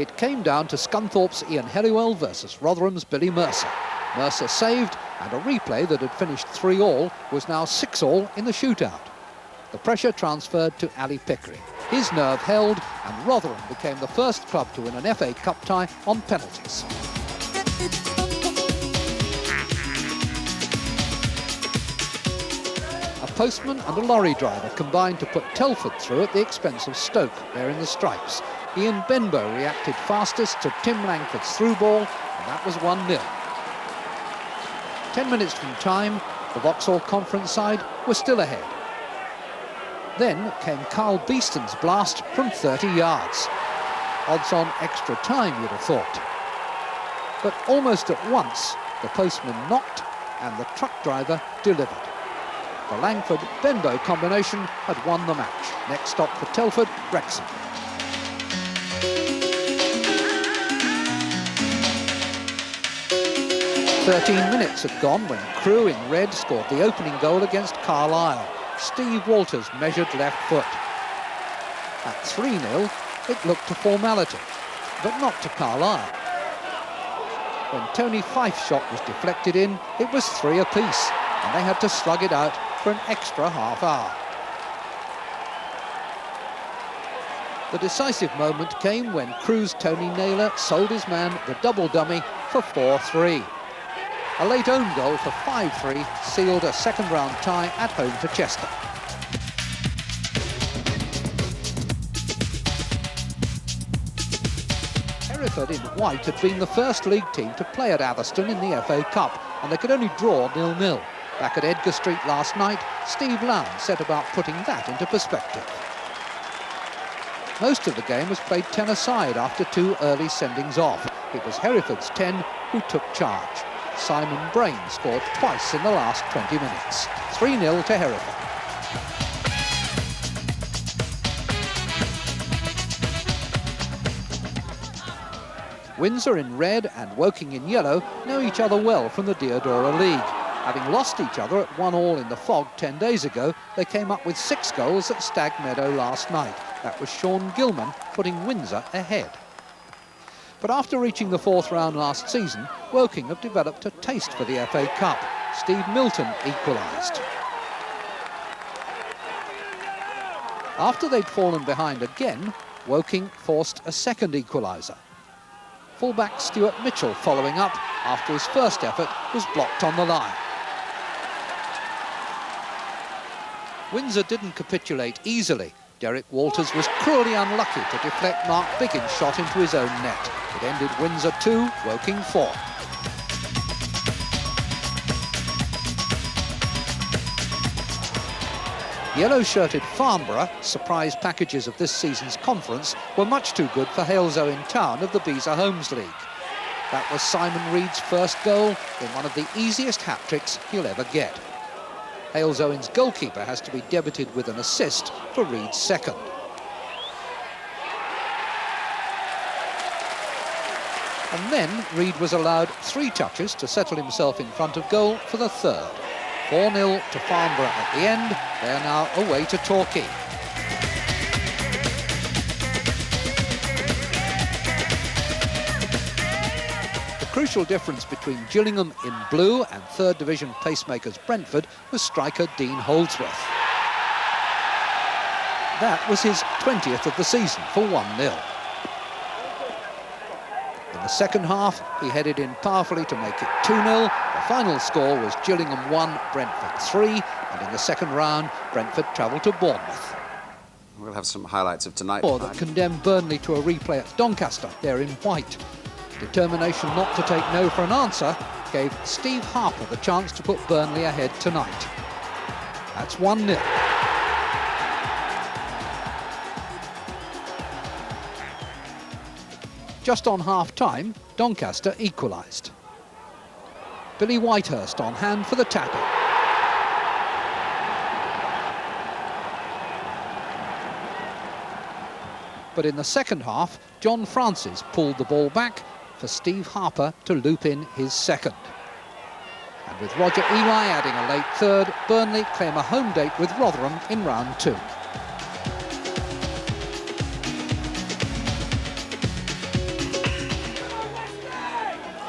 It came down to Scunthorpe's Ian Helliwell versus Rotherham's Billy Mercer. Mercer saved, and a replay that had finished 3-all was now 6-all in the shootout. The pressure transferred to Ali Pickering. His nerve held, and Rotherham became the first club to win an FA Cup tie on penalties. A postman and a lorry driver combined to put Telford through at the expense of Stoke, there in the stripes. Ian Benbow reacted fastest to Tim Langford's through ball, and that was 1-0. 10 minutes from time, the Vauxhall Conference side were still ahead. Then came Carl Beeston's blast from 30 yards. Odds on extra time, you'd have thought. But almost at once, the postman knocked and the truck driver delivered. The Langford-Benbow combination had won the match. Next stop for Telford, Wrexham. "13 minutes had gone when Crewe in red scored the opening goal against Carlisle. Steve Walters measured left foot. At 3-0, it looked a formality, but not to Carlisle. When Tony Fife's shot was deflected in, it was 3 apiece, and they had to slug it out for an extra half hour. The decisive moment came when Crewe's Tony Naylor sold his man the double dummy for 4-3. A late own goal for 5-3 sealed a second-round tie at home to Chester. Hereford in white had been the first league team to play at Atherstone in the FA Cup, and they could only draw 0-0. Back at Edgar Street last night, Steve Lown set about putting that into perspective. Most of the game was played 10-a-side after 2 early sendings off. It was Hereford's 10 who took charge. Simon Brain scored twice in the last 20 minutes. 3-0 to Hereford. Windsor in red and Woking in yellow know each other well from the Deodora League. Having lost each other at 1-all in the Fog 10 days ago, they came up with 6 goals at Stag Meadow last night. That was Sean Gilman putting Windsor ahead. But after reaching the 4th round last season, Woking have developed a taste for the FA Cup. Steve Milton equalised. After they'd fallen behind again, Woking forced a second equaliser. Fullback Stuart Mitchell following up after his first effort was blocked on the line. Windsor didn't capitulate easily. Derek Walters was cruelly unlucky to deflect Mark Biggin's shot into his own net. It ended Windsor 2, Woking 4. Yellow-shirted Farnborough, surprise packages of this season's conference, were much too good for Halesowen Town of the Beezer Homes League. That was Simon Reed's first goal in one of the easiest hat-tricks he'll ever get. Halesowen's goalkeeper has to be debited with an assist for Reed's second. And then Reed was allowed 3 touches to settle himself in front of goal for the third. 4-0 to Farnborough at the end. They are now away to Torquay. The crucial difference between Gillingham in blue and 3rd Division pacemakers Brentford was striker Dean Holdsworth. That was his 20th of the season for 1-0. In the second half, he headed in powerfully to make it 2-0. The final score was Gillingham 1, Brentford 3, and in the second round, Brentford travelled to Bournemouth. We'll have some highlights of tonight. Or that condemned Burnley to a replay at Doncaster, there in white. Determination not to take no for an answer gave Steve Harper the chance to put Burnley ahead tonight. That's 1-0. Just on half-time, Doncaster equalised. Billy Whitehurst on hand for the tackle. But in the second half, John Francis pulled the ball back for Steve Harper to loop in his second. And with Roger Ely adding a late third, Burnley claim a home date with Rotherham in round 2.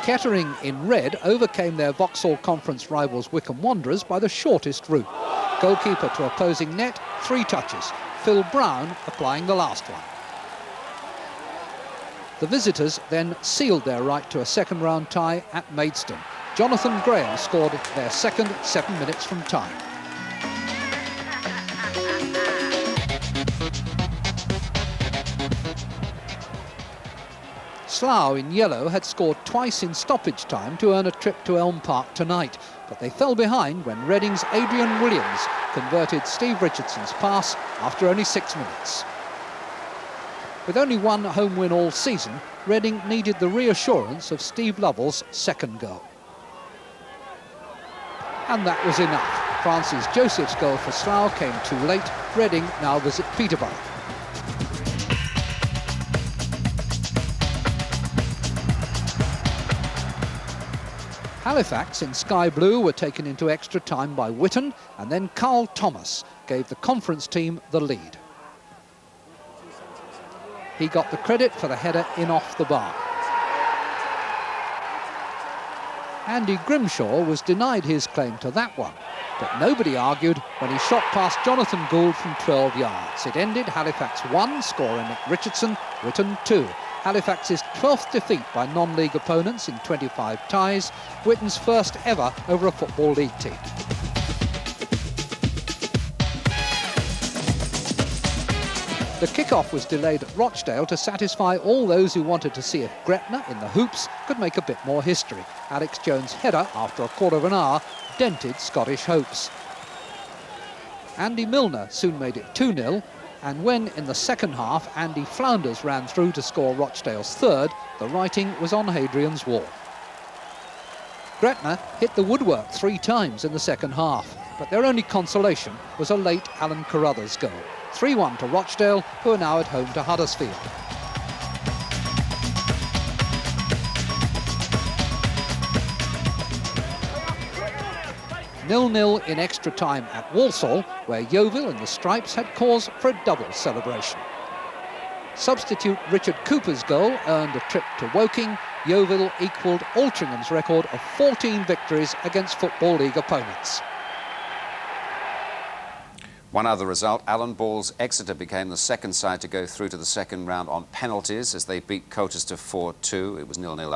Kettering in red overcame their Vauxhall Conference rivals Wycombe Wanderers by the shortest route. Goalkeeper to opposing net, 3 touches. Phil Brown applying the last one. The visitors then sealed their right to a second-round tie at Maidstone. Jonathan Graham scored their second 7 minutes from time. Slough in yellow had scored twice in stoppage time to earn a trip to Elm Park tonight, but they fell behind when Reading's Adrian Williams converted Steve Richardson's pass after only 6 minutes. With only one home win all season, Reading needed the reassurance of Steve Lovell's second goal. And that was enough. Francis Joseph's goal for Slough came too late. Reading now visit Peterborough. Halifax in sky blue were taken into extra time by Witton, and then Carl Thomas gave the conference team the lead. He got the credit for the header in off the bar. Andy Grimshaw was denied his claim to that one, but nobody argued when he shot past Jonathan Gould from 12 yards. It ended Halifax 1, scorer Nick Richardson, Witton 2. Halifax's 12th defeat by non-league opponents in 25 ties, Witton's first ever over a Football League team. The kick-off was delayed at Rochdale to satisfy all those who wanted to see if Gretna in the hoops could make a bit more history. Alex Jones' header, after a quarter of an hour, dented Scottish hopes. Andy Milner soon made it 2-0, and when in the second half Andy Flounders ran through to score Rochdale's third, the writing was on Hadrian's wall. Gretna hit the woodwork 3 times in the second half, but their only consolation was a late Alan Carruthers goal. 3-1 to Rochdale, who are now at home to Huddersfield. Nil-nil in extra time at Walsall, where Yeovil in the stripes had cause for a double celebration. Substitute Richard Cooper's goal earned a trip to Woking. Yeovil equalled Altringham's record of 14 victories against Football League opponents. One other result, Alan Ball's Exeter became the second side to go through to the second round on penalties as they beat Colchester 4-2. It was 0-0.